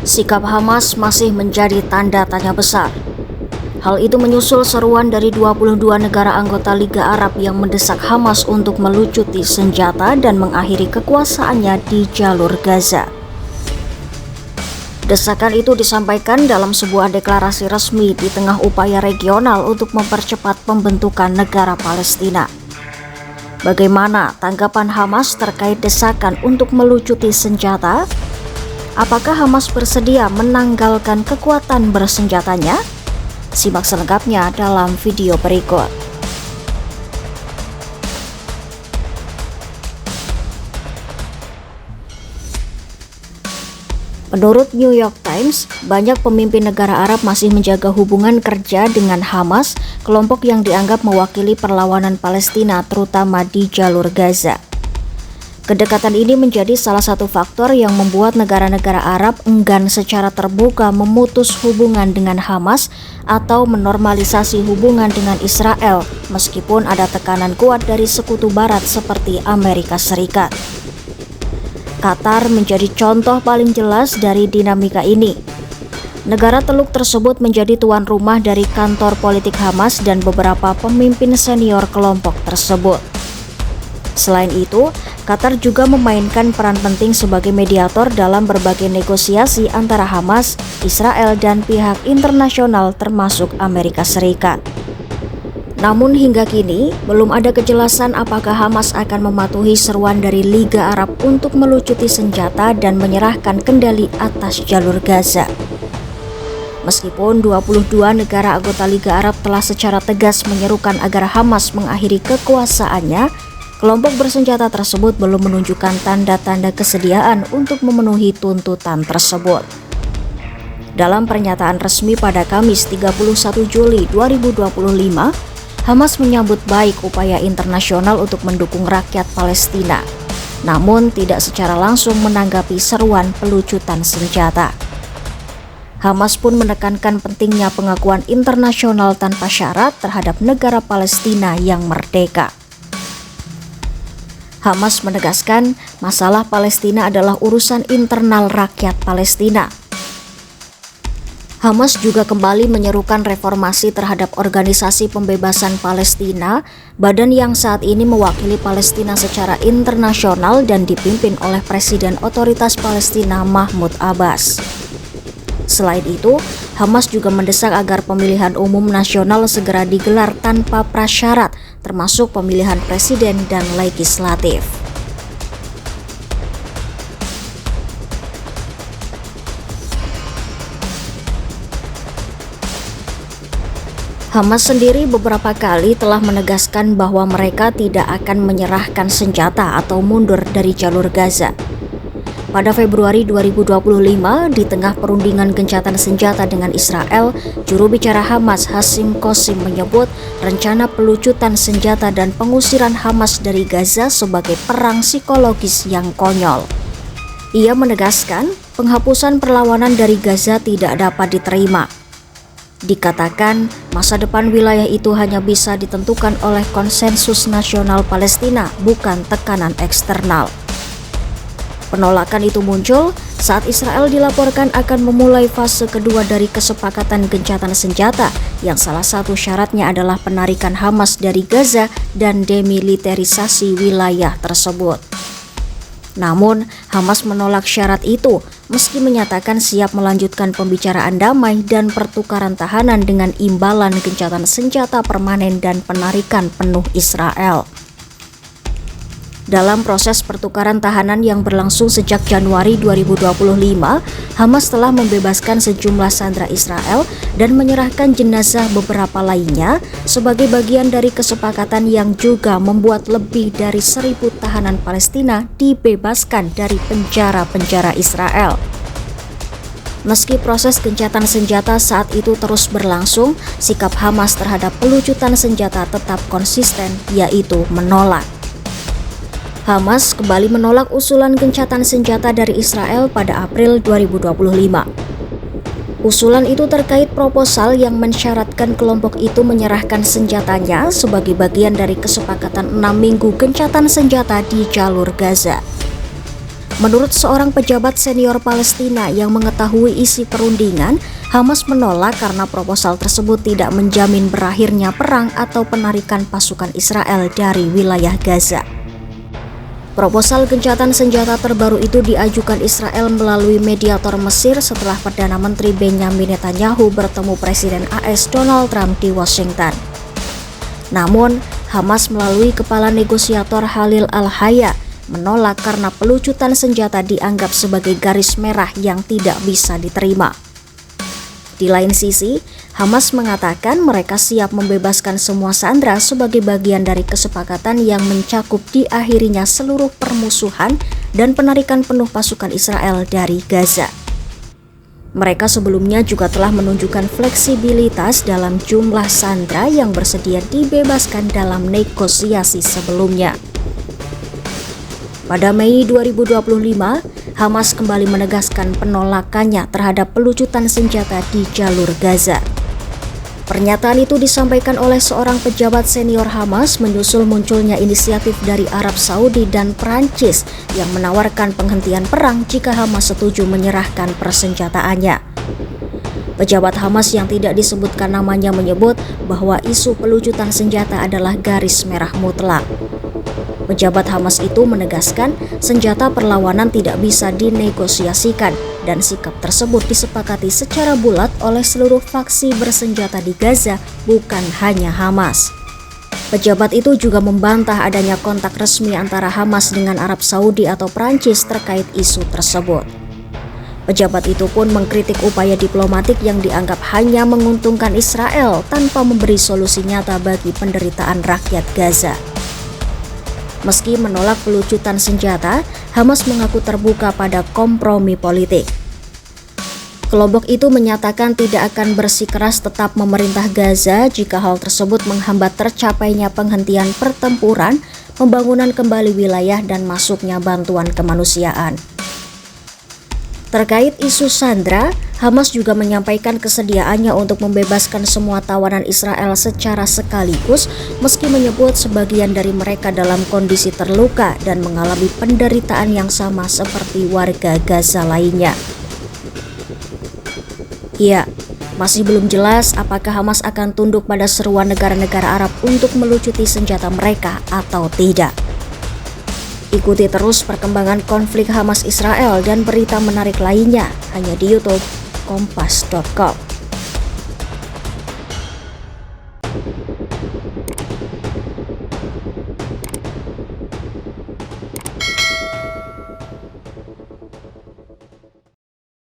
Sikap Hamas masih menjadi tanda tanya besar. Hal itu menyusul seruan dari 22 negara anggota Liga Arab yang mendesak Hamas untuk melucuti senjata dan mengakhiri kekuasaannya di jalur Gaza. Desakan itu disampaikan dalam sebuah deklarasi resmi di tengah upaya regional untuk mempercepat pembentukan negara Palestina. Bagaimana tanggapan Hamas terkait desakan untuk melucuti senjata? Apakah Hamas bersedia menanggalkan kekuatan bersenjatanya? Simak selengkapnya dalam video berikut. Menurut New York Times, banyak pemimpin negara Arab masih menjaga hubungan kerja dengan Hamas, kelompok yang dianggap mewakili perlawanan Palestina terutama di jalur Gaza. Kedekatan ini menjadi salah satu faktor yang membuat negara-negara Arab enggan secara terbuka memutus hubungan dengan Hamas atau menormalisasi hubungan dengan Israel, meskipun ada tekanan kuat dari sekutu barat seperti Amerika Serikat. Qatar menjadi contoh paling jelas dari dinamika ini. Negara Teluk tersebut menjadi tuan rumah dari kantor politik Hamas dan beberapa pemimpin senior kelompok tersebut. Selain itu, Qatar juga memainkan peran penting sebagai mediator dalam berbagai negosiasi antara Hamas, Israel, dan pihak internasional termasuk Amerika Serikat. Namun hingga kini, belum ada kejelasan apakah Hamas akan mematuhi seruan dari Liga Arab untuk melucuti senjata dan menyerahkan kendali atas jalur Gaza. Meskipun 22 negara anggota Liga Arab telah secara tegas menyerukan agar Hamas mengakhiri kekuasaannya, kelompok bersenjata tersebut belum menunjukkan tanda-tanda kesediaan untuk memenuhi tuntutan tersebut. Dalam pernyataan resmi pada Kamis 31 Juli 2025, Hamas menyambut baik upaya internasional untuk mendukung rakyat Palestina, namun tidak secara langsung menanggapi seruan pelucutan senjata. Hamas pun menekankan pentingnya pengakuan internasional tanpa syarat terhadap negara Palestina yang merdeka. Hamas menegaskan masalah Palestina adalah urusan internal rakyat Palestina. Hamas juga kembali menyerukan reformasi terhadap Organisasi Pembebasan Palestina, badan yang saat ini mewakili Palestina secara internasional dan dipimpin oleh Presiden Otoritas Palestina Mahmud Abbas. Selain itu, Hamas juga mendesak agar pemilihan umum nasional segera digelar tanpa prasyarat, termasuk pemilihan presiden dan legislatif. Hamas sendiri beberapa kali telah menegaskan bahwa mereka tidak akan menyerahkan senjata atau mundur dari jalur Gaza. Pada Februari 2025, di tengah perundingan gencatan senjata dengan Israel, juru bicara Hamas Hashim Qasim menyebut rencana pelucutan senjata dan pengusiran Hamas dari Gaza sebagai perang psikologis yang konyol. Ia menegaskan penghapusan perlawanan dari Gaza tidak dapat diterima. Dikatakan, masa depan wilayah itu hanya bisa ditentukan oleh konsensus nasional Palestina, bukan tekanan eksternal. Penolakan itu muncul saat Israel dilaporkan akan memulai fase kedua dari kesepakatan gencatan senjata yang salah satu syaratnya adalah penarikan Hamas dari Gaza dan demilitarisasi wilayah tersebut. Namun, Hamas menolak syarat itu meski menyatakan siap melanjutkan pembicaraan damai dan pertukaran tahanan dengan imbalan gencatan senjata permanen dan penarikan penuh Israel. Dalam proses pertukaran tahanan yang berlangsung sejak Januari 2025, Hamas telah membebaskan sejumlah sandera Israel dan menyerahkan jenazah beberapa lainnya sebagai bagian dari kesepakatan yang juga membuat lebih dari 1.000 tahanan Palestina dibebaskan dari penjara-penjara Israel. Meski proses gencatan senjata saat itu terus berlangsung, sikap Hamas terhadap pelucutan senjata tetap konsisten, yaitu menolak. Hamas kembali menolak usulan gencatan senjata dari Israel pada April 2025. Usulan itu terkait proposal yang mensyaratkan kelompok itu menyerahkan senjatanya sebagai bagian dari kesepakatan 6 minggu gencatan senjata di jalur Gaza. Menurut seorang pejabat senior Palestina yang mengetahui isi perundingan, Hamas menolak karena proposal tersebut tidak menjamin berakhirnya perang atau penarikan pasukan Israel dari wilayah Gaza. Proposal gencatan senjata terbaru itu diajukan Israel melalui mediator Mesir setelah Perdana Menteri Benjamin Netanyahu bertemu Presiden AS Donald Trump di Washington. Namun, Hamas melalui kepala negosiator Khalil Al-Hayya menolak karena pelucutan senjata dianggap sebagai garis merah yang tidak bisa diterima. Di lain sisi, Hamas mengatakan mereka siap membebaskan semua sandera sebagai bagian dari kesepakatan yang mencakup diakhirinya seluruh permusuhan dan penarikan penuh pasukan Israel dari Gaza. Mereka sebelumnya juga telah menunjukkan fleksibilitas dalam jumlah sandera yang bersedia dibebaskan dalam negosiasi sebelumnya. Pada Mei 2025, Hamas kembali menegaskan penolakannya terhadap pelucutan senjata di jalur Gaza. Pernyataan itu disampaikan oleh seorang pejabat senior Hamas menyusul munculnya inisiatif dari Arab Saudi dan Prancis yang menawarkan penghentian perang jika Hamas setuju menyerahkan persenjataannya. Pejabat Hamas yang tidak disebutkan namanya menyebut bahwa isu pelucutan senjata adalah garis merah mutlak. Pejabat Hamas itu menegaskan senjata perlawanan tidak bisa dinegosiasikan dan sikap tersebut disepakati secara bulat oleh seluruh faksi bersenjata di Gaza, bukan hanya Hamas. Pejabat itu juga membantah adanya kontak resmi antara Hamas dengan Arab Saudi atau Prancis terkait isu tersebut. Pejabat itu pun mengkritik upaya diplomatik yang dianggap hanya menguntungkan Israel tanpa memberi solusi nyata bagi penderitaan rakyat Gaza. Meski menolak pelucutan senjata, Hamas mengaku terbuka pada kompromi politik. Kelompok itu menyatakan tidak akan bersikeras tetap memerintah Gaza jika hal tersebut menghambat tercapainya penghentian pertempuran, pembangunan kembali wilayah, dan masuknya bantuan kemanusiaan. Terkait isu sandera, Hamas juga menyampaikan kesediaannya untuk membebaskan semua tawanan Israel secara sekaligus, meski menyebut sebagian dari mereka dalam kondisi terluka dan mengalami penderitaan yang sama seperti warga Gaza lainnya. Ya, masih belum jelas apakah Hamas akan tunduk pada seruan negara-negara Arab untuk melucuti senjata mereka atau tidak. Ikuti terus perkembangan konflik Hamas Israel dan berita menarik lainnya hanya di YouTube Kompas.com.